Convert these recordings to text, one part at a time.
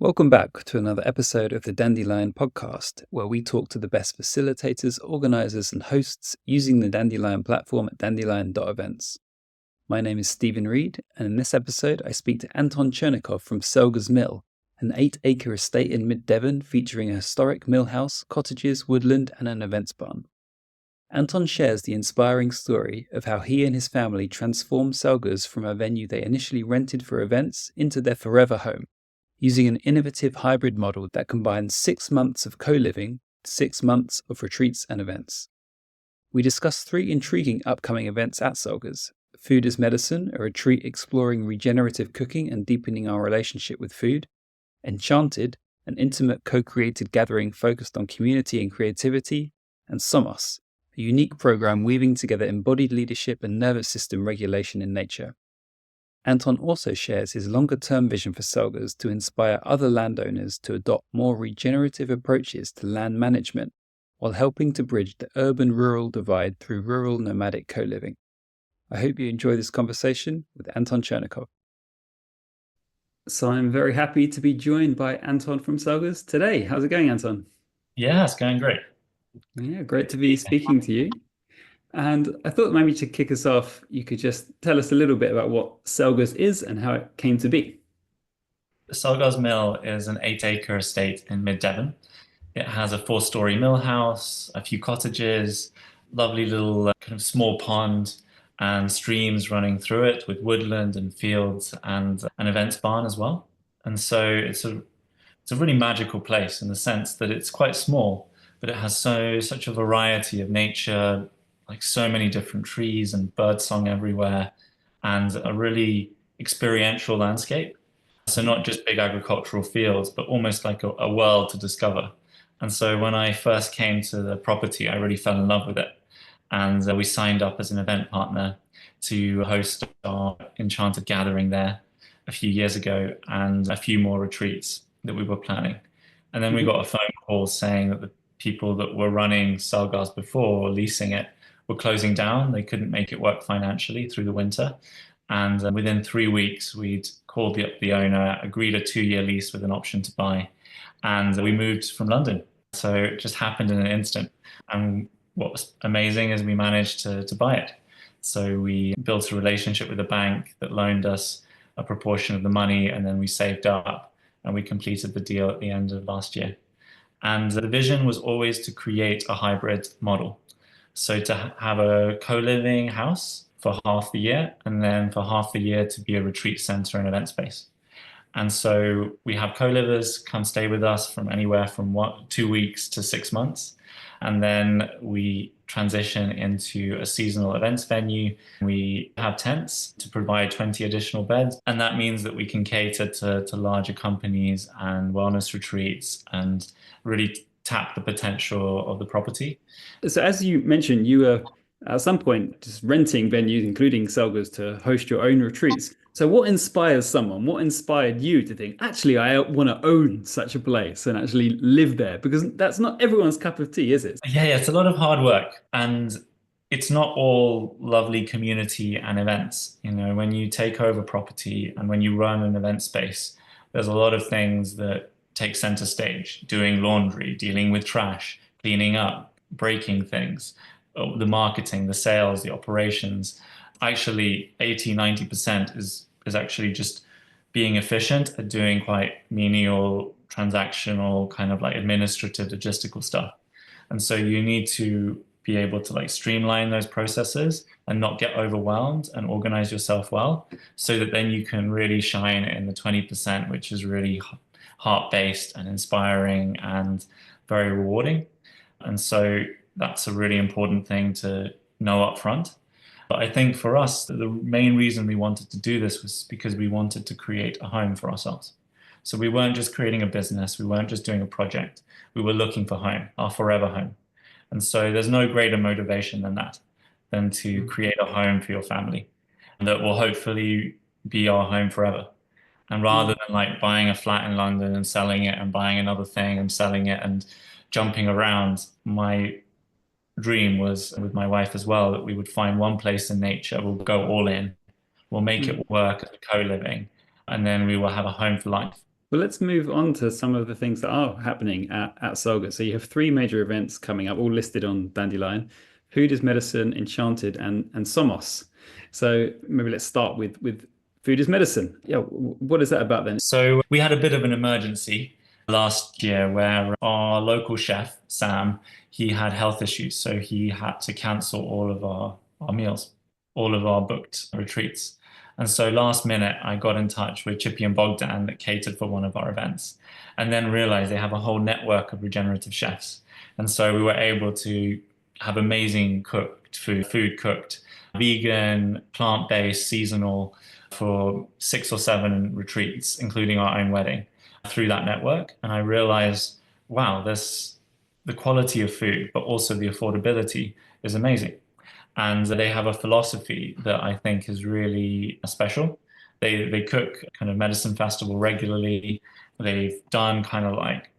Welcome back to another episode of the Dandelion podcast, where we talk to the best facilitators, organizers, and hosts using the Dandelion platform at dandelion.events. My name is Stephen Reed, and in this episode, I speak to Anton Chernikov from Selgars Mill, an 8-acre estate in mid-Devon featuring a historic mill house, cottages, woodland, and an events barn. Anton shares the inspiring story of how he and his family transformed Selgars from a venue they initially rented for events into their forever home, using an innovative hybrid model that combines 6 months of co-living, 6 months of retreats and events. We discuss 3 intriguing upcoming events at Selgars: Food as Medicine, a retreat exploring regenerative cooking and deepening our relationship with food; Enchanted, an intimate co-created gathering focused on community and creativity; and SOMOS, a unique program weaving together embodied leadership and nervous system regulation in nature. Anton also shares his longer-term vision for Selgars to inspire other landowners to adopt more regenerative approaches to land management, while helping to bridge the urban-rural divide through rural nomadic co-living. I hope you enjoy this conversation with Anton Chernikov. So I'm very happy to be joined by Anton from Selgars today. How's it going, Anton? Yeah, it's going great. Yeah, great to be speaking to you. And I thought maybe to kick us off, you could just tell us a little bit about what Selgars is and how it came to be. Selgars Mill is an 8-acre estate in mid-Devon. It has a 4-story mill house, a few cottages, lovely little kind of small pond and streams running through it with woodland and fields and an events barn as well. And so it's a really magical place in the sense that it's quite small, but it has such a variety of nature, like so many different trees and birdsong everywhere, and a really experiential landscape. So not just big agricultural fields, but almost like a world to discover. And so when I first came to the property, I really fell in love with it. And we signed up as an event partner to host our Enchanted gathering there a few years ago and a few more retreats that we were planning. And then we got a phone call saying that the people that were running Selgars before, leasing it, were closing down. They couldn't make it work financially through the winter. And within 3 weeks, we'd called the owner, agreed a 2-year lease with an option to buy, and we moved from London. So it just happened in an instant. And what was amazing is we managed to buy it. So we built a relationship with a bank that loaned us a proportion of the money, and then we saved up and we completed the deal at the end of last year. And the vision was always to create a hybrid model. So to have a co-living house for half the year, and then for half the year to be a retreat center and event space. And so we have co-livers come stay with us from anywhere from 2 weeks to 6 months. And then we transition into a seasonal events venue. We have tents to provide 20 additional beds. And that means that we can cater to larger companies and wellness retreats and really tap the potential of the property. So as you mentioned, you were at some point just renting venues, including Selgars, to host your own retreats. So what inspires someone? What inspired you to think, actually, I want to own such a place and actually live there? Because that's not everyone's cup of tea, is it? Yeah, it's a lot of hard work, and it's not all lovely community and events. You know, when you take over property and when you run an event space, there's a lot of things that take center stage: doing laundry, dealing with trash, cleaning up, breaking things, the marketing, the sales, the operations. Actually, 80–90% is actually just being efficient at doing quite menial, transactional, kind of like administrative, logistical stuff. And so you need to be able to like streamline those processes and not get overwhelmed and organize yourself well, so that then you can really shine in the 20%, which is really heart-based and inspiring and very rewarding. And so that's a really important thing to know up front. But I think for us, the main reason we wanted to do this was because we wanted to create a home for ourselves. So we weren't just creating a business, we weren't just doing a project, we were looking for home, our forever home. And so there's no greater motivation than that, than to create a home for your family that will hopefully be our home forever. And rather than like buying a flat in London and selling it and buying another thing and selling it and jumping around, my dream was, with my wife as well, that we would find one place in nature, we'll go all in, we'll make it work as a co-living, and then we will have a home for life. Well, let's move on to some of the things that are happening at Selgars. So you have three major events coming up, all listed on Dandelion: Food is Medicine, Enchanted, and SOMOS. So maybe let's start with Food is Medicine. Yeah, what is that about then? So we had a bit of an emergency last year where our local chef, Sam, he had health issues. So he had to cancel all of our meals, all of our booked retreats. And so last minute, I got in touch with Chippy and Bogdan that catered for one of our events, and then realized they have a whole network of regenerative chefs. And so we were able to have amazing cooked food cooked, vegan, plant-based, seasonal, for 6 or 7 retreats, including our own wedding, through that network. And I realized, wow, this the quality of food, but also the affordability is amazing. And they have a philosophy that I think is really special. They cook kind of medicine festival regularly. They've done kind of like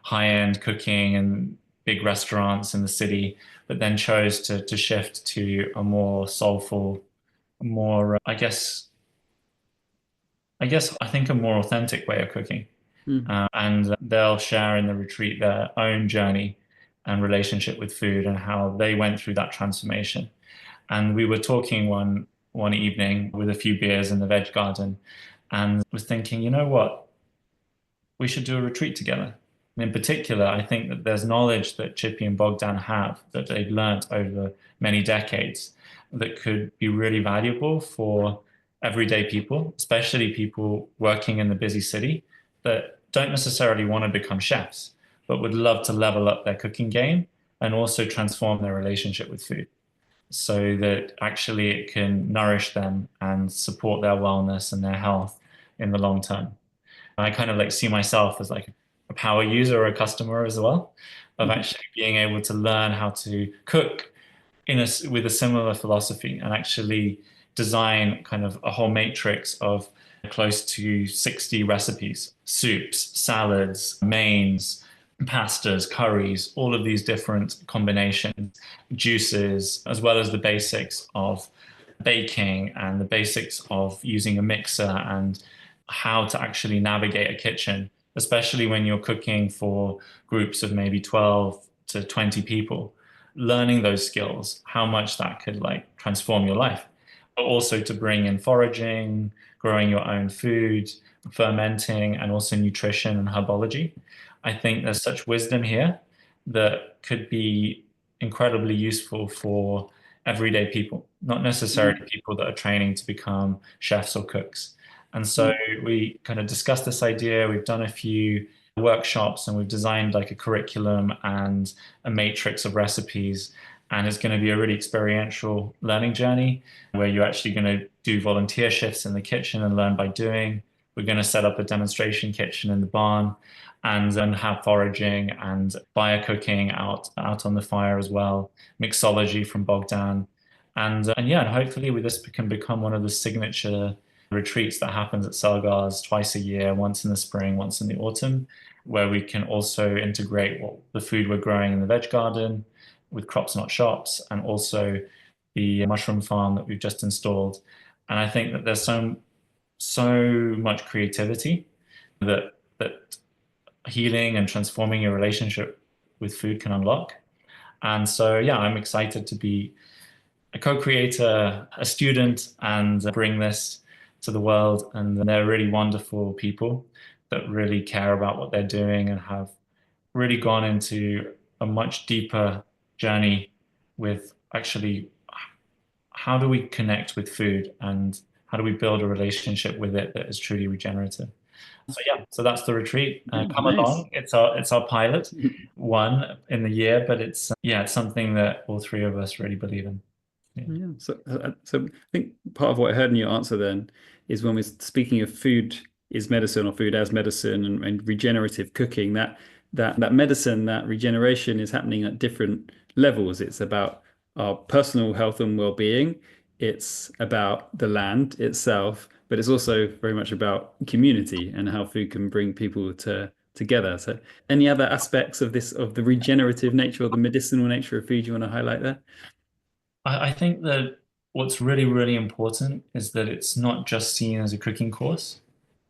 high-end cooking and big restaurants in the city, but then chose to shift to a more soulful, more, I think a more authentic way of cooking. Hmm. And they'll share in the retreat their own journey and relationship with food and how they went through that transformation. And we were talking one evening with a few beers in the veg garden and was thinking, you know what? We should do a retreat together. And in particular, I think that there's knowledge that Chippy and Bogdan have that they've learnt over many decades that could be really valuable for everyday people, especially people working in the busy city that don't necessarily want to become chefs, but would love to level up their cooking game and also transform their relationship with food so that actually it can nourish them and support their wellness and their health in the long term. I kind of like see myself as like a power user or a customer as well, of actually being able to learn how to cook with a similar philosophy and actually design kind of a whole matrix of close to 60 recipes, soups, salads, mains, pastas, curries, all of these different combinations, juices, as well as the basics of baking and the basics of using a mixer and how to actually navigate a kitchen, especially when you're cooking for groups of maybe 12 to 20 people. Learning those skills, how much that could like transform your life, but also to bring in foraging, growing your own food, fermenting, and also nutrition and herbology. I think there's such wisdom here that could be incredibly useful for everyday people, not necessarily people that are training to become chefs or cooks. And so we kind of discussed this idea. We've done a few workshops and we've designed like a curriculum and a matrix of recipes. And it's going to be a really experiential learning journey where you're actually going to do volunteer shifts in the kitchen and learn by doing. We're going to set up a demonstration kitchen in the barn and then have foraging and fire cooking out on the fire as well, mixology from Bogdan. And yeah, and hopefully with this can become one of the signature retreats that happens at Selgars twice a year, once in the spring, once in the autumn, where we can also integrate what the food we're growing in the veg garden with crops not shops, and also the mushroom farm that we've just installed. And I think that there's so much creativity that healing and transforming your relationship with food can unlock. And so yeah, I'm excited to be a co-creator, a student, and bring this to the world. And they're really wonderful people that really care about what they're doing and have really gone into a much deeper journey with actually how do we connect with food and how do we build a relationship with it that is truly regenerative. So yeah, so that's the retreat. Come Nice. along. It's our pilot one in the year, but it's something that all three of us really believe in. Yeah. Yeah. So I think part of what I heard in your answer then is when we're speaking of food is medicine or food as medicine and regenerative cooking, that medicine, that regeneration is happening at different levels. It's about our personal health and well-being. It's about the land itself, but it's also very much about community and how food can bring people together. So any other aspects of this, of the regenerative nature or the medicinal nature of food you want to highlight there? I think that what's really, really important is that it's not just seen as a cooking course.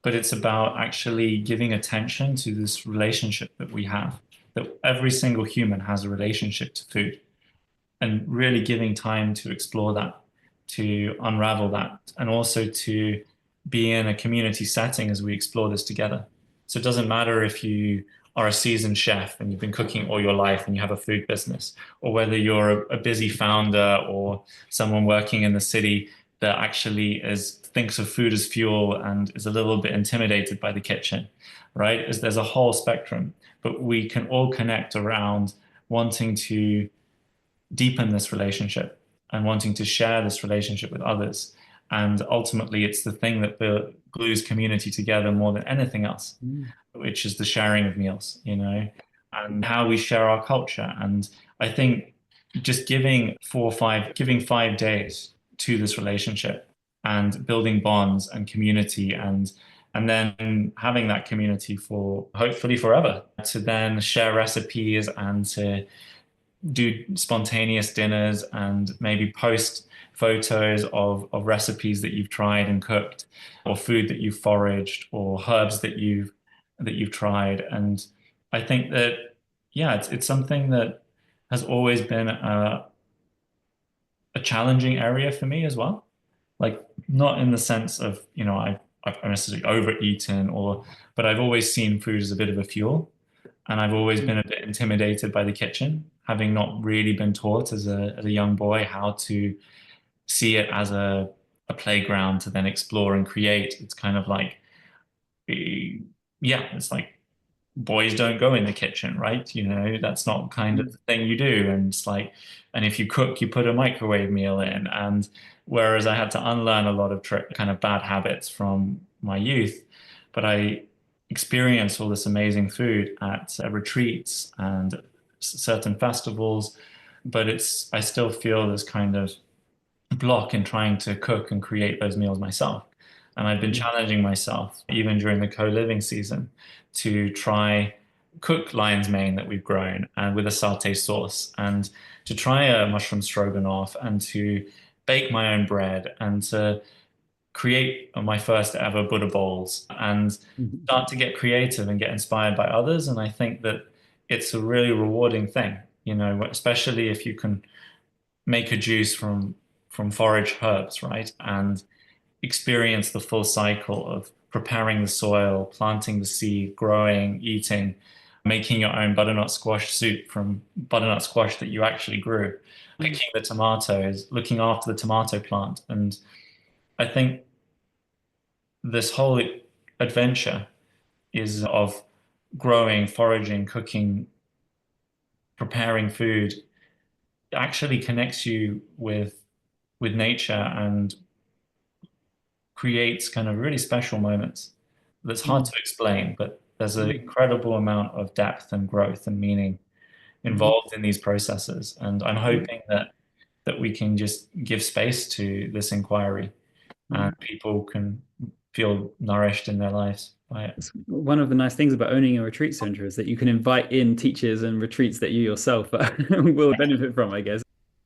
but it's about actually giving attention to this relationship that we have, that every single human has a relationship to food, and really giving time to explore that, to unravel that, and also to be in a community setting as we explore this together. So it doesn't matter if you are a seasoned chef and you've been cooking all your life and you have a food business, or whether you're a busy founder or someone working in the city that actually is thinks of food as fuel and is a little bit intimidated by the kitchen, right? There's a whole spectrum, but we can all connect around wanting to deepen this relationship and wanting to share this relationship with others. And ultimately, it's the thing that glues community together more than anything else, Mm. which is the sharing of meals, and how we share our culture. And I think just giving 5 days to this relationship and building bonds and community and then having that community for hopefully forever to then share recipes and to do spontaneous dinners and maybe post photos of recipes that you've tried and cooked or food that you've foraged or herbs that you've tried. And I think that, yeah, it's something that has always been a challenging area for me as well. Like not in the sense of, I've necessarily overeaten but I've always seen food as a bit of a fuel. And I've always been a bit intimidated by the kitchen, having not really been taught as a young boy how to see it as a playground to then explore and create. It's kind of like, yeah, it's like boys don't go in the kitchen, right? That's not kind of the thing you do. And it's like, and if you cook, you put a microwave meal in. And whereas I had to unlearn a lot of kind of bad habits from my youth, but I experienced all this amazing food at retreats and certain festivals. But I still feel this kind of block in trying to cook and create those meals myself. And I've been challenging myself, even during the co-living season, to try cook lion's mane that we've grown and with a satay sauce, and to try a mushroom stroganoff, and to bake my own bread, and to create my first ever Buddha bowls, and Mhm. start to get creative and get inspired by others. And I think that it's a really rewarding thing, especially if you can make a juice from forage herbs, right? And experience the full cycle of preparing the soil, planting the seed, growing, eating, making your own butternut squash soup from butternut squash that you actually grew, picking the tomatoes, looking after the tomato plant. And I think this whole adventure is of growing, foraging, cooking, preparing food actually connects you with nature and creates kind of really special moments that's hard Mm. to explain, but there's an Mm. incredible amount of depth and growth and meaning Mhm. involved in these processes. And I'm hoping that we can just give space to this inquiry and Mm. people can feel nourished in their lives by it. It's one of the nice things about owning a retreat center is that you can invite in teachers and retreats that you yourself will benefit from, I guess.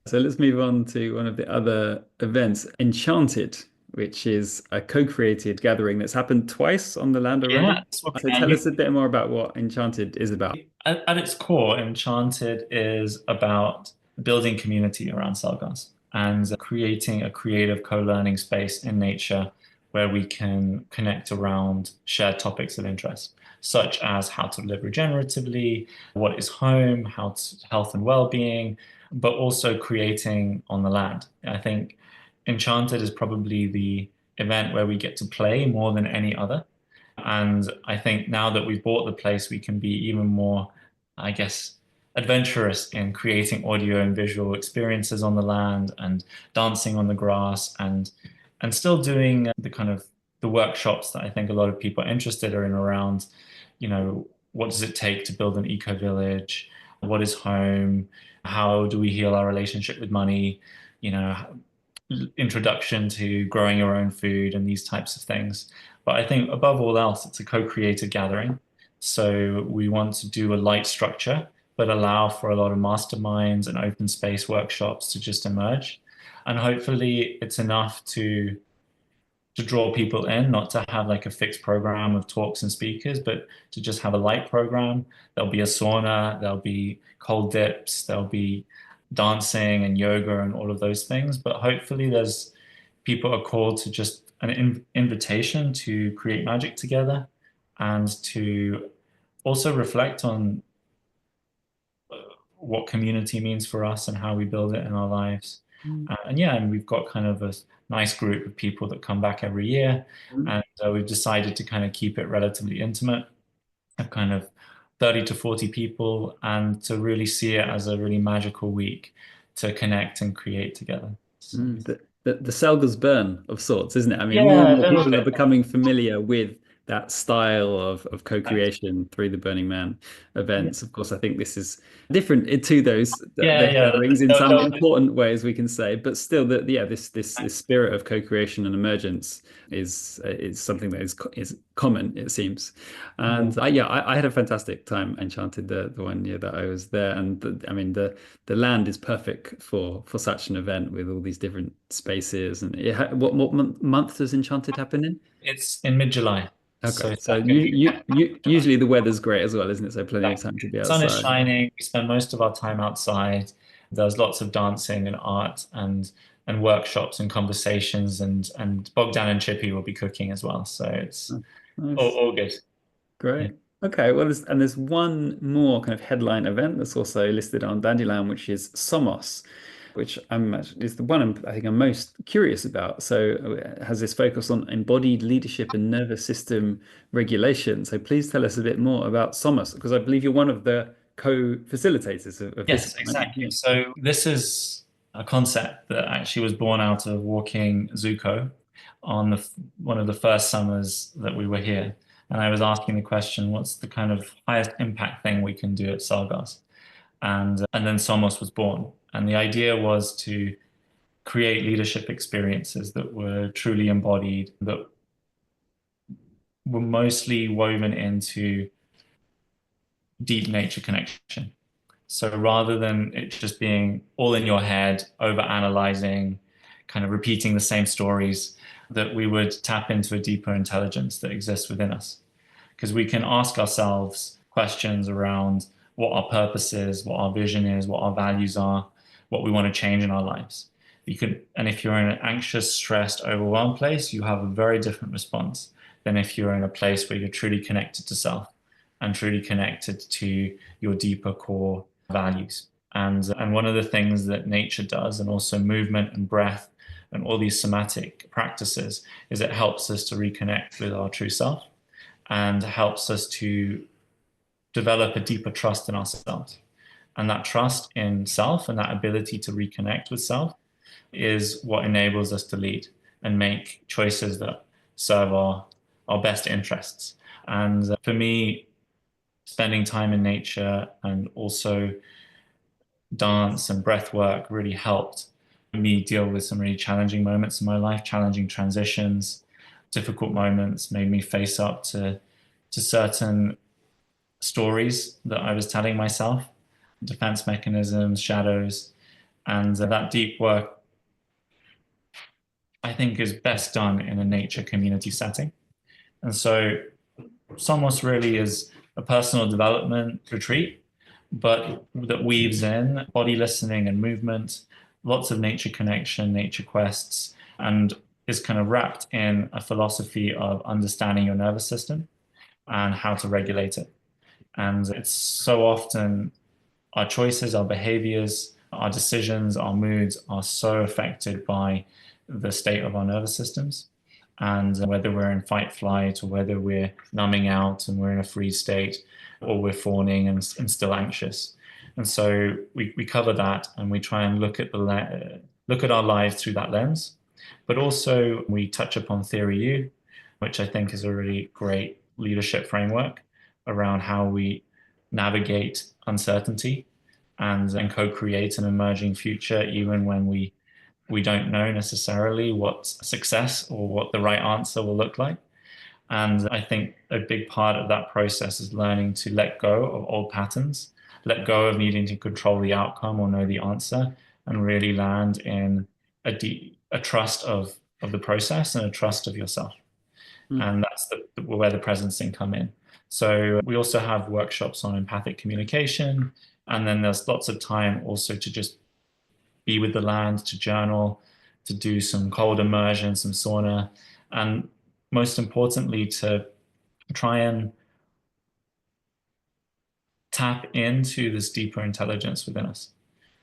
So let's move on to one of the other events, Enchanted, which is a co-created gathering that's happened twice on the land Yeah, already. that's what So tell us a bit more about what Enchanted is about. at its core, Enchanted is about building community around Selgars and creating a creative co-learning space in nature where we can connect around shared topics of interest, such as how to live regeneratively, what is home, health and well-being, but also creating on the land. I think Enchanted is probably the event where we get to play more than any other. And I think now that we've bought the place, we can be even more, I guess, adventurous in creating audio and visual experiences on the land and dancing on the grass and still doing the kind of the workshops that I think a lot of people are interested in around, what does it take to build an eco village? What is home? How do we heal our relationship with money? You know, introduction to growing your own food and these types of things. But I think above all else, it's a co-created gathering. So we want to do a light structure, but allow for a lot of masterminds and open space workshops to just emerge. And hopefully it's enough to to draw people in, not to have like a fixed program of talks and speakers, but to just have a light program. There'll be a sauna, there'll be cold dips, there'll be dancing and yoga and all of those things. But hopefully there's people are called to just an invitation to create magic together and to also reflect on what community means for us and how we build it in our lives. And yeah, and we've got kind of a nice group of people that come back every year. Mm. And we've decided to kind of keep it relatively intimate, of kind of 30 to 40 people, and to really see it as a really magical week to connect and create together. So, The Selgars burn of sorts, isn't it? I mean, more and yeah, a more little people are bit. becoming familiar with that style of co-creation through the Burning Man events. Of course, I think this is different to those Yeah, the yeah. gatherings in some They'll- important ways, we can say, but still, that yeah, this spirit of co-creation and emergence is something that is common, it seems. And yeah, I had a fantastic time Enchanted the 1 year that I was there, and I mean the land is perfect for such an event with all these different spaces. And what month does Enchanted happen in? It's in mid-July. So Okay, it's so back in you usually the weather's great as well, isn't it? So plenty of time to be sun is outside. shining. We spend most of our time outside. There's lots of dancing and art and workshops and conversations and Bogdan and Chippy will be cooking as well. So it's Oh, nice. all good. Yeah. Great. Okay, well, there's one more kind of headline event that's also listed on Dandelion, which is SOMOS, which is the one I think I'm most curious about. So it has this focus on embodied leadership and nervous system regulation. So please tell us a bit more about SOMOS, because I believe you're one of the co-facilitators of this Yes, one, aren't you? exactly. Yeah. So this is a concept that actually was born out of walking Zuko on one of the first summers that we were here. And I was asking the question, what's the kind of highest impact thing we can do at Selgars? And then Somos was born. And the idea was to create leadership experiences that were truly embodied, that were mostly woven into deep nature connection. So rather than it just being all in your head, over analyzing, kind of repeating the same stories, that we would tap into a deeper intelligence that exists within us. Because we can ask ourselves questions around what our purpose is, what our vision is, what our values are, what we want to change in our lives. And if you're in an anxious, stressed, overwhelmed place, you have a very different response than if you're in a place where you're truly connected to self and truly connected to your deeper core values. And one of the things that nature does, and also movement and breath and all these somatic practices, is it helps us to reconnect with our true self and helps us to develop a deeper trust in ourselves. And that trust in self and that ability to reconnect with self is what enables us to lead and make choices that serve our best interests. And for me, spending time in nature and also dance and breath work really helped me deal with some really challenging moments in my life, challenging transitions, difficult moments, made me face up to certain stories that I was telling myself, defense mechanisms, shadows, and that deep work, I think, is best done in a nature community setting. And so Somos really is a personal development retreat, but that weaves in body listening and movement, lots of nature connection, nature quests, and is kind of wrapped in a philosophy of understanding your nervous system and how to regulate it. And it's so often our choices, our behaviors, our decisions, our moods are so affected by the state of our nervous systems. And whether we're in fight flight or whether we're numbing out and we're in a freeze state or we're fawning and still anxious. And so we cover that and we try and look at our lives through that lens. But also we touch upon Theory U, which I think is a really great leadership framework around how we navigate uncertainty and co-create an emerging future, even when we don't know necessarily what success or what the right answer will look like. And I think a big part of that process is learning to let go of old patterns, let go of needing to control the outcome or know the answer, and really land in a trust of of the process and a trust of yourself. Mm. And that's where the presencing come in. So we also have workshops on empathic communication, and then there's lots of time also to just be with the land, to journal, to do some cold immersion, some sauna, and most importantly, to try and tap into this deeper intelligence within us.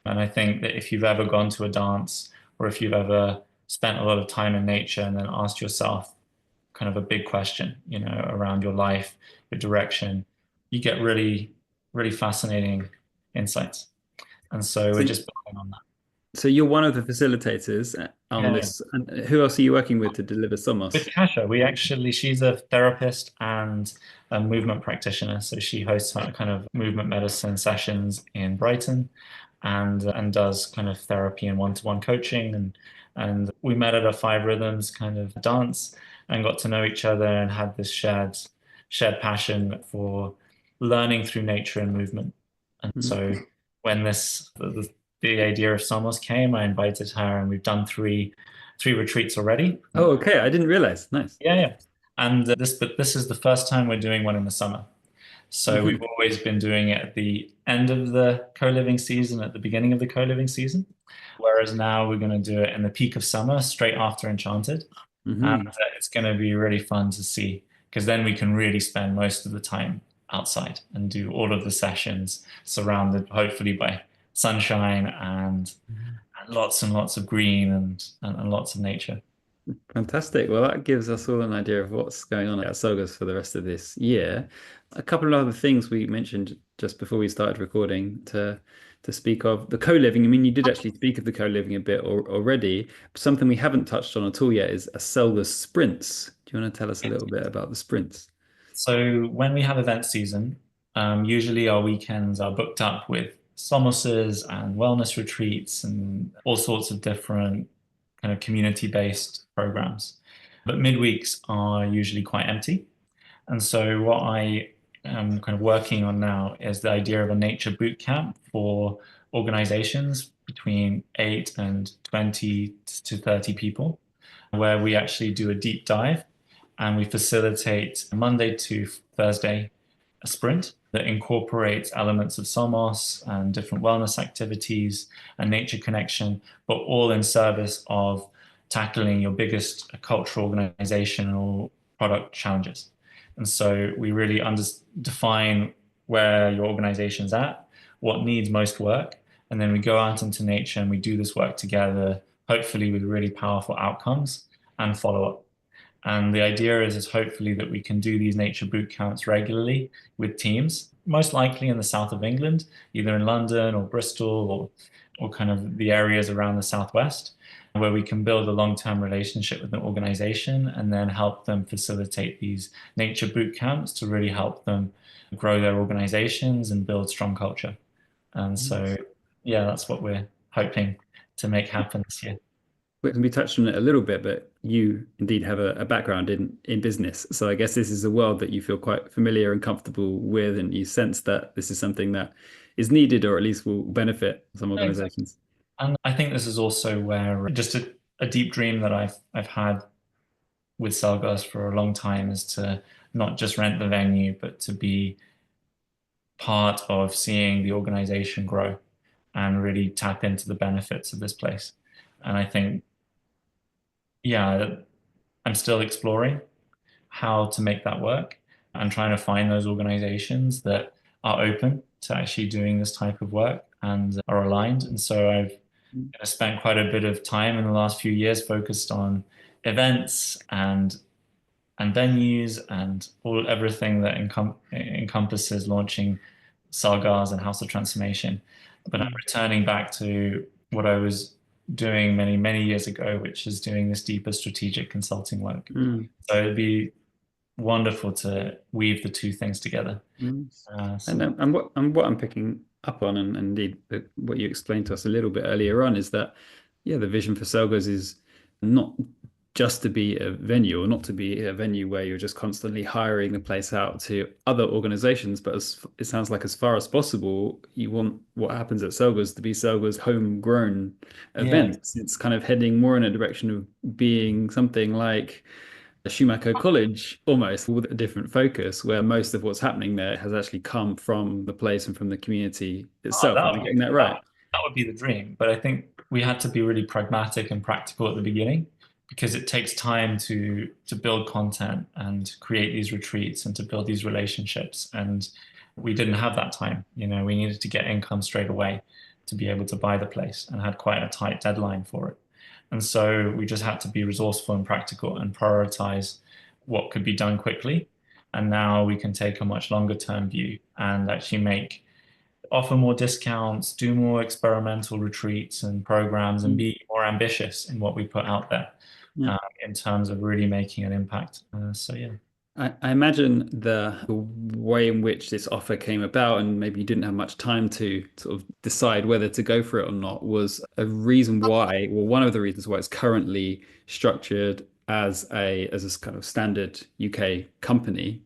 And I think that if you've ever gone to a dance or if you've ever spent a lot of time in nature and then asked yourself kind of a big question, around your life, your direction, you get really, really fascinating insights. And so So, we're just building on that. so you're one of the facilitators on Yeah. this. And who else are you working with to deliver With SOMOS? Kasha, she's a therapist and a movement practitioner. So she hosts kind of movement medicine sessions in Brighton and does kind of therapy and one-to-one coaching. And we met at a Five Rhythms kind of dance and got to know each other and had this shared passion for learning through nature and movement. And Mm. so when the idea of Somos came, I invited her, and we've done three retreats already. Oh, okay. I didn't realize. Nice. Yeah, yeah. And but this is the first time we're doing one in the summer. So we've Hmm. always been doing it at the end of the co-living season, at the beginning of the co-living season. Whereas now we're going to do it in the peak of summer, straight after Enchanted. And Hmm. it's going to be really fun to see because then we can really spend most of the time outside and do all of the sessions surrounded hopefully by sunshine and lots of green and lots of nature. Fantastic. Well, that gives us all an idea of what's going on at Selgars for the rest of this year. A couple of other things we mentioned just before we started recording to speak of the co-living. I mean, you did actually speak of the co-living a bit already. Something we haven't touched on at all yet is a Selgars sprints. Do you want to tell us a little bit about the sprints? So when we have event season, usually our weekends are booked up with SOMOSes and wellness retreats and all sorts of different kind of community-based programs. But midweeks are usually quite empty. And so what I am kind of working on now is the idea of a nature boot camp for organizations between 8 and 20 to 30 people, where we actually do a deep dive and we facilitate Monday to Thursday a sprint that incorporates elements of SOMOS and different wellness activities and nature connection, but all in service of tackling your biggest cultural, organizational, product challenges. And so we really define where your organization's at, what needs most work, and then we go out into nature and we do this work together, hopefully with really powerful outcomes and follow up. And the idea is hopefully that we can do these nature boot camps regularly with teams, most likely in the south of England, either in London or Bristol or kind of the areas around the southwest, where we can build a long-term relationship with an organization and then help them facilitate these nature boot camps to really help them grow their organizations and build strong culture. And so, yeah, that's what we're hoping to make happen this year. We touched on it a little bit, but you indeed have a background in business. So I guess this is a world that you feel quite familiar and comfortable with, and you sense that this is something that is needed or at least will benefit some Exactly. organizations. And I think this is also where just a deep dream that I've had with Selgars for a long time is to not just rent the venue, but to be part of seeing the organization grow and really tap into the benefits of this place. And I think, yeah, I'm still exploring how to make that work and trying to find those organizations that are open to actually doing this type of work and are aligned. And so I've spent quite a bit of time in the last few years focused on events and venues and everything that encompasses launching Selgars and House of Transformation. But I'm returning back to what I was doing many, many years ago, which is doing this deeper strategic consulting work. Mm. So it'd be wonderful to weave the two things together. Mm. So And what I'm picking up on, and indeed what you explained to us a little bit earlier on, is that yeah, the vision for Selgos is not just to be a venue or not to be a venue where you're just constantly hiring the place out to other organizations. But it sounds like as far as possible, you want what happens at Selgars to be Selgars homegrown Yeah. events. It's kind of heading more in a direction of being something like a Schumacher College almost with a different focus, where most of what's happening there has actually come from the place and from the community Oh, itself. Am I getting that right? that would be the dream. But I think we had to be really pragmatic and practical at the beginning because it takes time to build content and create these retreats and to build these relationships. And we didn't have that time. We needed to get income straight away to be able to buy the place and had quite a tight deadline for it. And so we just had to be resourceful and practical and prioritize what could be done quickly. And now we can take a much longer term view and actually offer more discounts, do more experimental retreats and programs, and Mm. be more ambitious in what we put out there Yeah. in terms of really making an impact. So yeah. I imagine the way in which this offer came about, and maybe you didn't have much time to sort of decide whether to go for it or not, was a reason why, well, one of the reasons why it's currently structured as a kind of standard UK company.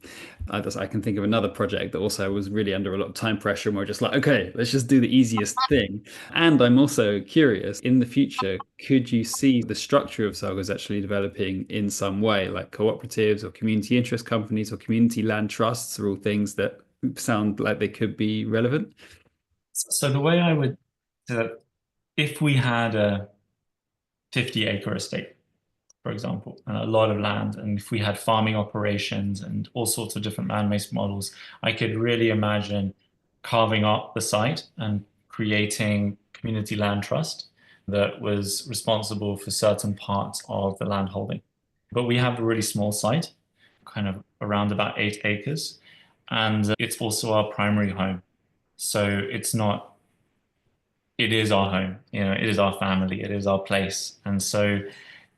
I can think of another project that also was really under a lot of time pressure, and we're just like, okay, let's just do the easiest thing. And I'm also curious, in the future, could you see the structure of Selgers actually developing in some way, like cooperatives or community interest companies or community land trusts are all things that sound like they could be relevant? So the way I would, uh, if we had a 50-acre estate, for example, and a lot of land, and if we had farming operations and all sorts of different land-based models, I could really imagine carving up the site and creating community land trust that was responsible for certain parts of the land holding. But we have a really small site, kind of around about 8 acres, and it's also our primary home. So it is our home, it is our family, it is our place. And so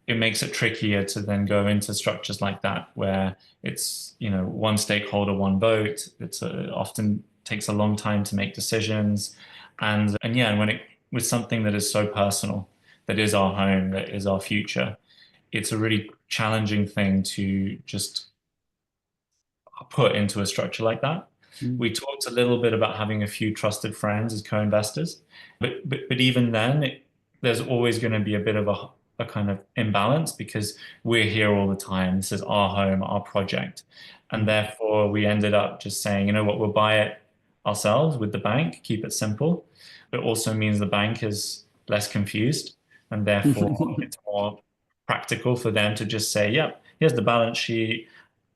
it makes it trickier to then go into structures like that where it's, one stakeholder, one vote. It's often takes a long time to make decisions. And yeah, and when it with something that is so personal, that is our home, that is our future, it's a really challenging thing to just put into a structure like that. Mm. We talked a little bit about having a few trusted friends as co-investors, but even then, there's always going to be a bit of a kind of imbalance because we're here all the time. This is our home, our project, and therefore we ended up just saying, you know what, we'll buy it ourselves with the bank, keep it simple. But also means the bank is less confused, and therefore it's more practical for them to just say, yep, here's the balance sheet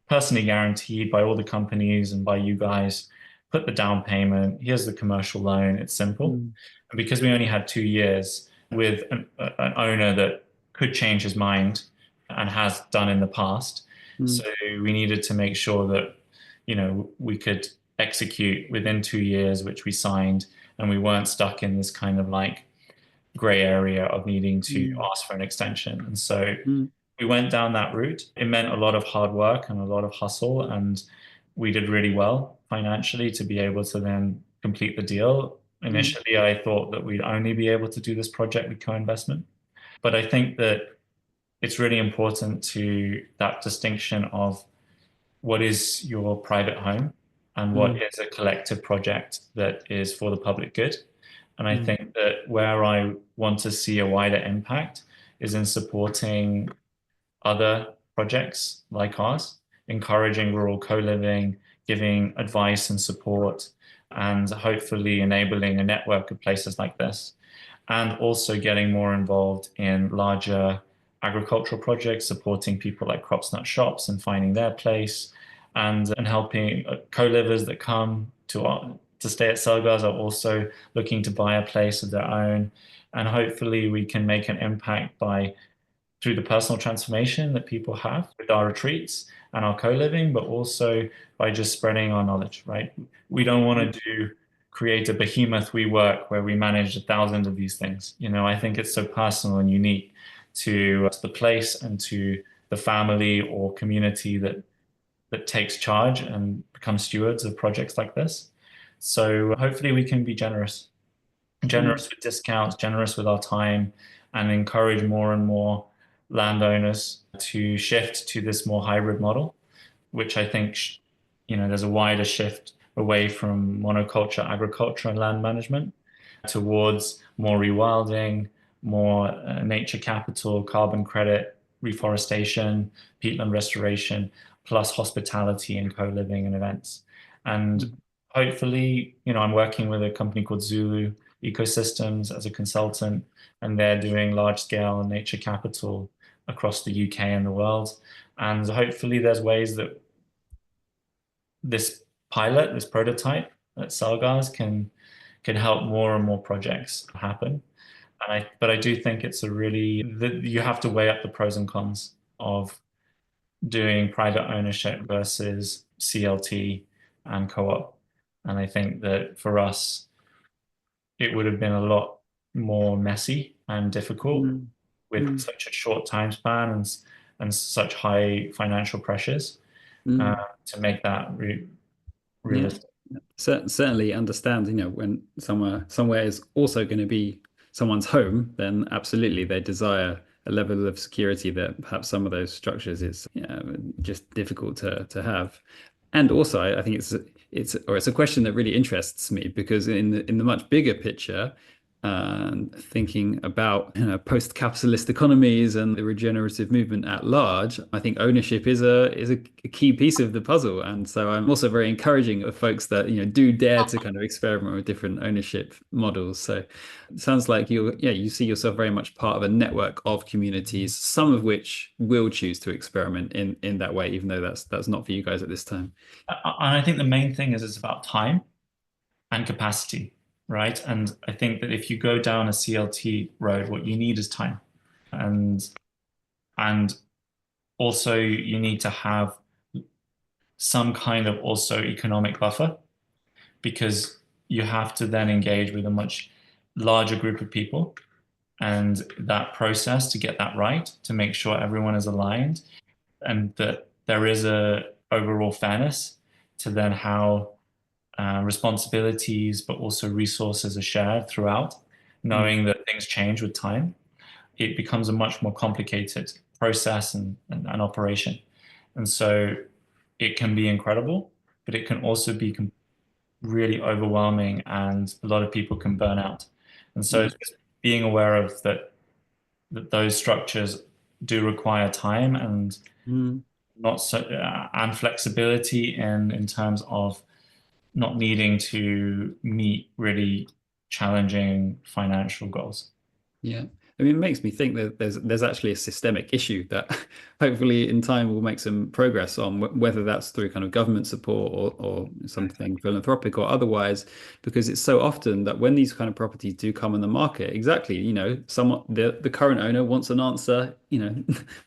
personally guaranteed by all the companies and by you guys. Put the down payment. Here's the commercial loan. It's simple. Mm. And because we only had 2 years with an owner that could change his mind and has done in the past, so Mm. we needed to make sure that we could execute within 2 years, which we signed, and we weren't stuck in this kind of like gray area of needing to Mm. ask for an extension. And so Mm. we went down that route. It meant a lot of hard work and a lot of hustle, and we did really well financially to be able to then complete the deal. Mm. Initially, I thought that we'd only be able to do this project with co-investment, but I think that it's really important to that distinction of what is your private home and what Mm. is a collective project that is for the public good. And I Mm. think that where I want to see a wider impact is in supporting other projects like ours, encouraging rural co-living, giving advice and support, and hopefully enabling a network of places like this, and also getting more involved in larger agricultural projects, supporting people like crops, nut shops and finding their place, and helping co-livers that come to stay at Selgars are also looking to buy a place of their own. And hopefully we can make an impact by through the personal transformation that people have with our retreats and our co-living, but also by just spreading our knowledge, right? We don't want to create a behemoth we work where we manage 1,000 of these things. I think it's so personal and unique to the place and to the family or community that takes charge and becomes stewards of projects like this. So hopefully we can be Mm. generous with discounts, generous with our time, and encourage more and more landowners to shift to this more hybrid model, which I think, there's a wider shift away from monoculture, agriculture, and land management towards more rewilding, more nature capital, carbon credit, reforestation, peatland restoration, plus hospitality and co-living and events. And hopefully, I'm working with a company called Zulu Ecosystems as a consultant, and they're doing large-scale nature capital across the UK and the world. And hopefully there's ways that this pilot, this prototype at Selgars can help more and more projects happen. But I do think it's you have to weigh up the pros and cons of doing private ownership versus CLT and co-op. And I think that for us, it would have been a lot more messy and difficult with such a short time span and such high financial pressures to make that realistic. Certainly understand, when somewhere is also going to be someone's home, then absolutely they desire a level of security that perhaps some of those structures is just difficult to have. And also, I think it's a question that really interests me because in the much bigger picture, thinking about post-capitalist economies and the regenerative movement at large, I think ownership is a key piece of the puzzle. And so I'm also very encouraging of folks that do dare to kind of experiment with different ownership models. So it sounds like you see yourself very much part of a network of communities, some of which will choose to experiment in that way, even though that's not for you guys at this time. And I think the main thing is it's about time and capacity. Right. And I think that if you go down a CLT road, what you need is time. And also you need to have some kind of also economic buffer because you have to then engage with a much larger group of people and that process to get that right, to make sure everyone is aligned and that there is a overall fairness to then how responsibilities, but also resources are shared throughout, knowing that things change with time. It becomes a much more complicated process and operation. And so it can be incredible, but it can also be really overwhelming and a lot of people can burn out. And so it's just being aware of that those structures do require time and not so and flexibility in terms of not needing to meet really challenging financial goals. Yeah. I mean, it makes me think that there's actually a systemic issue that hopefully in time we'll make some progress on, whether that's through kind of government support or something philanthropic or otherwise, because it's so often that when these kind of properties do come on the market, exactly, the current owner wants an answer,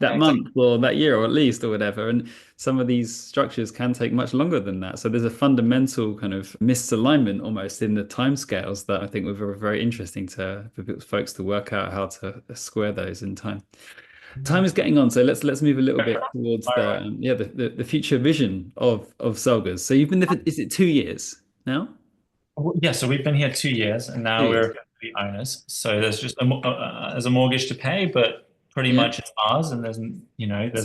that month or that year or at least or whatever. And some of these structures can take much longer than that. So there's a fundamental kind of misalignment almost in the timescales that I think were very interesting for folks to work out how to square those in time. Time is getting on, so let's move a little bit towards the future vision of Selgars. So you've been there is it 2 years now? Yeah, so we've been here 2 years, and now we're the owners. So there's just there's a mortgage to pay, but pretty much it's ours, and there's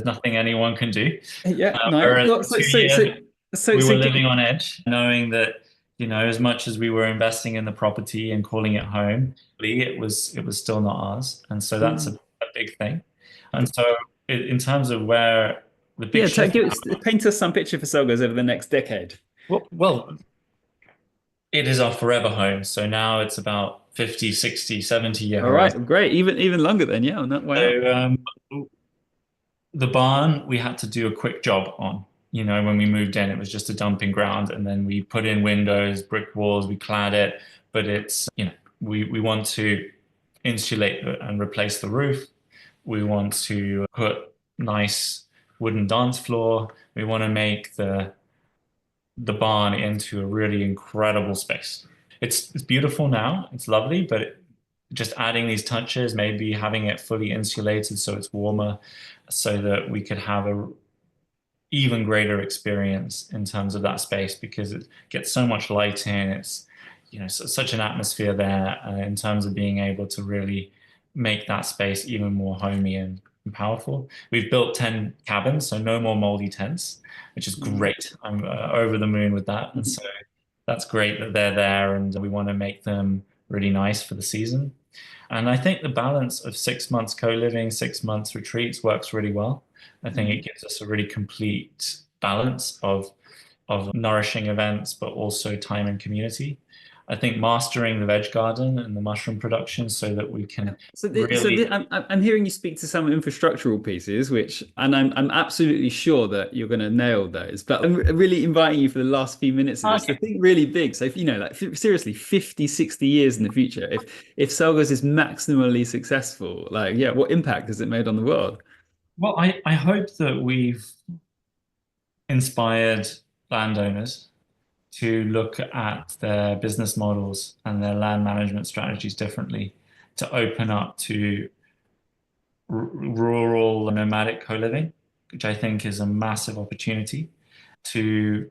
nothing anyone can do. Yeah, Whereas no. 2 years, we were living on edge, knowing that as much as we were investing in the property and calling it home, it was still not ours, and so that's a big thing. And so in terms of where the big paint us some picture for Selgars over the next decade. Well, it is our forever home. So now it's about 50, 60, 70 year All right, great. Even longer then, yeah, on that way. So the barn we had to do a quick job on. When we moved in, it was just a dumping ground, and then we put in windows, brick walls, we clad it. But it's we want to insulate and replace the roof. We want to put nice wooden dance floor. We want to make the barn into a really incredible space. It's beautiful now. It's lovely, but just adding these touches, maybe having it fully insulated so it's warmer, so that we could have a even greater experience in terms of that space because it gets so much light in. It's such an atmosphere there in terms of being able to really make that space even more homey and and powerful. We've built 10 cabins, so no more moldy tents, which is Mm. great. I'm over the moon with that. And so that's great that they're there, and we want to make them really nice for the season. And I think the balance of 6 months co-living, 6 months retreats works really well. I think it gives us a really complete balance of nourishing events, but also time and community. I think mastering the veg garden and the mushroom production so that we can really. I'm hearing you speak to some infrastructural pieces, which, and I'm absolutely sure that you're going to nail those. But I'm really inviting you for the last few minutes of this to Okay. think really big. So if you know, like seriously, 50, 60 years in the future, if Selgars is maximally successful, like yeah, what impact has it made on the world? Well, I hope that we've inspired landowners to look at their business models and their land management strategies differently, to open up to rural nomadic co-living, which I think is a massive opportunity to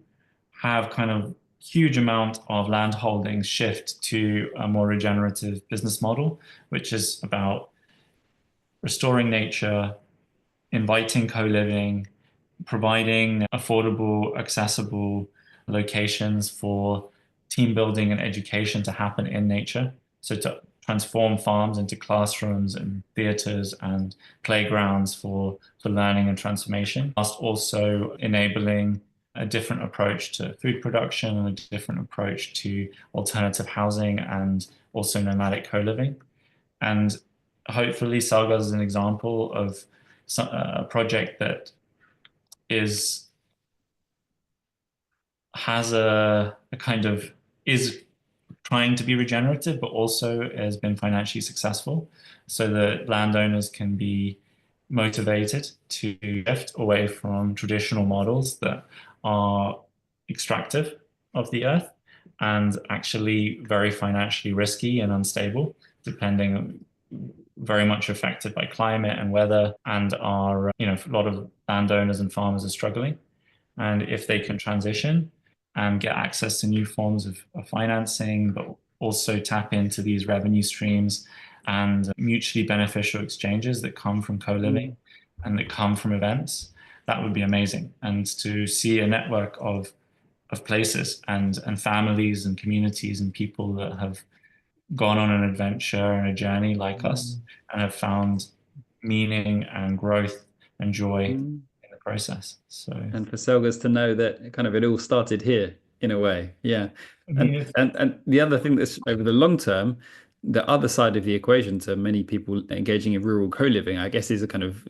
have kind of huge amount of land holdings shift to a more regenerative business model, which is about restoring nature, inviting co-living, providing affordable, accessible locations for team building and education to happen in nature. So to transform farms into classrooms and theaters and playgrounds for learning and transformation, whilst also enabling a different approach to food production and a different approach to alternative housing and also nomadic co-living. And hopefully Selgars is an example of a project that is has a kind of is trying to be regenerative, but also has been financially successful, so that landowners can be motivated to shift away from traditional models that are extractive of the earth and actually very financially risky and unstable, depending very much affected by climate and weather, and are, a lot of landowners and farmers are struggling. And if they can transition and get access to new forms of financing, but also tap into these revenue streams and mutually beneficial exchanges that come from co-living and that come from events, that would be amazing. And to see a network of places and families and communities and people that have gone on an adventure and a journey like us and have found meaning and growth and joy Mm. in the process. So And for Selgers to know that kind of it all started here in a way. Yeah. And yeah, and the other thing that's over the long term, the other side of the equation to many people engaging in rural co-living, I guess, is a kind of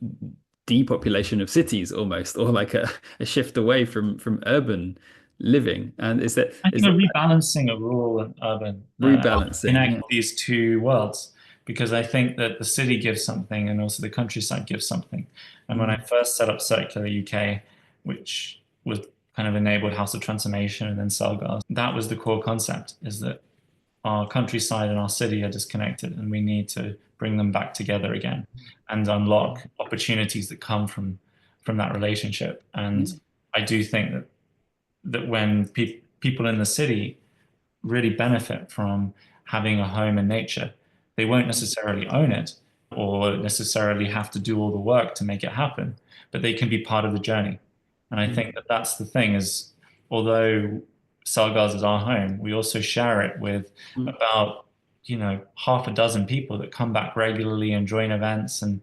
depopulation of cities almost, or like a shift away from urban living. And I is think a that rebalancing of rural and urban, how to rebalancing? connect Yeah. these two worlds, because I think that the city gives something and also the countryside gives something. And when I Mm, first set up Circular UK, which was kind of enabled House of Transformation and then Selgars, that was the core concept, is that our countryside and our city are disconnected and we need to bring them back together again and unlock opportunities that come from that relationship. And yeah. I do think that when people in the city really benefit from having a home in nature, they won't necessarily own it or necessarily have to do all the work to make it happen, but they can be part of the journey. And I think that that's the thing is, although Selgars is our home, we also share it with Mm, about, half a dozen people that come back regularly and join events and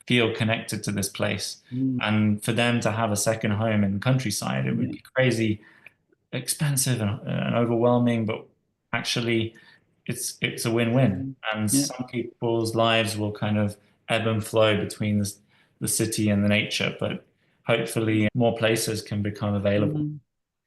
feel connected to this place. mm, And for them to have a second home in the countryside, it would yeah. be crazy expensive and overwhelming, but actually it's a win-win. Mm, And yeah. some people's lives will kind of ebb and flow between the city and the nature, but hopefully more places can become available. Mm.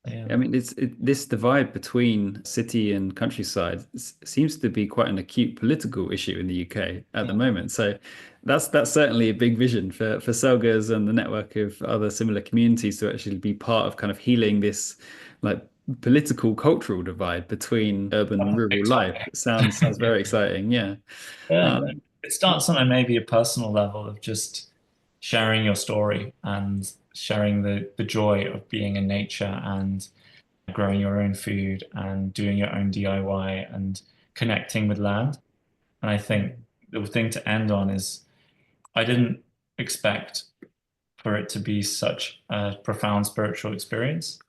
Yeah. I mean, this divide between city and countryside seems to be quite an acute political issue in the UK at the moment. So that's certainly a big vision for Selgers and the network of other similar communities to actually be part of kind of healing this like political cultural divide between urban That's and a big rural life. topic. Sounds very exciting. Yeah. Yeah. Um, It starts on a maybe a personal level of just sharing your story and sharing the joy of being in nature and growing your own food and doing your own DIY and connecting with land. And I think the thing to end on is I didn't expect for it to be such a profound spiritual experience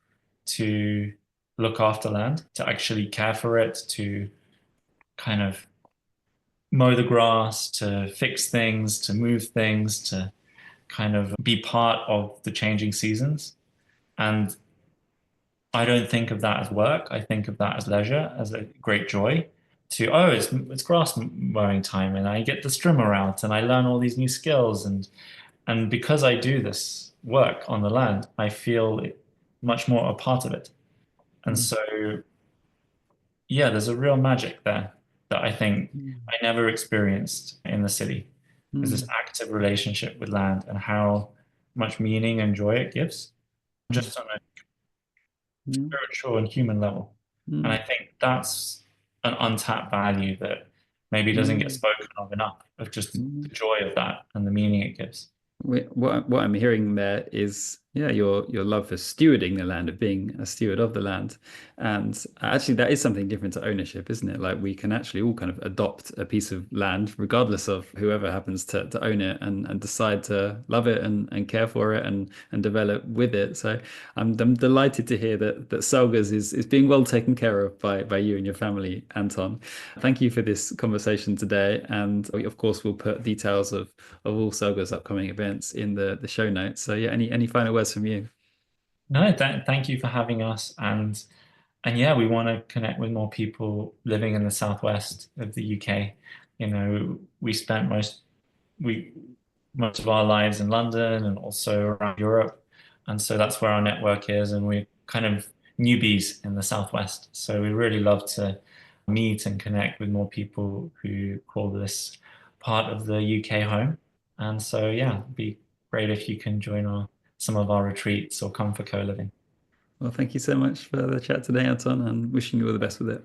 to look after land, to actually care for it, to kind of mow the grass, to fix things, to move things, to kind of be part of the changing seasons. And I don't think of that as work. I think of that as leisure, as a great joy. To oh, it's grass mowing time, and I get the strimmer out, and I learn all these new skills, and because I do this work on the land, I feel much more a part of it. And Mm, so, yeah, there's a real magic there that I think mm, I never experienced in the city. Is this mm, active relationship with land and how much meaning and joy it gives, mm, just on a mm, spiritual and human level. And I mm, think that's an untapped value that maybe doesn't get mm, spoken of enough, of just the mm. joy of that and the meaning it gives. What I'm hearing there is, yeah, your love for stewarding the land, of being a steward of the land, and actually that is something different to ownership, isn't it? Like we can actually all kind of adopt a piece of land, regardless of whoever happens to own it, and decide to love it and care for it and develop with it. So I'm delighted to hear that Selgars is being well taken care of by you and your family, Anton. Thank you for this conversation today, and we, of course, will put details of all Selga's upcoming events in the show notes. So yeah, any final words from you? No, thank you for having us. And yeah, we want to connect with more people living in the southwest of the UK. You know, we spent we most of our lives in London and also around Europe. And so that's where our network is. And we're kind of newbies in the Southwest. So we really love to meet and connect with more people who call this part of the UK home. And so, yeah, it'd be great if you can join some of our retreats or come for co-living. Well, thank you so much for the chat today, Anton, and wishing you all the best with it.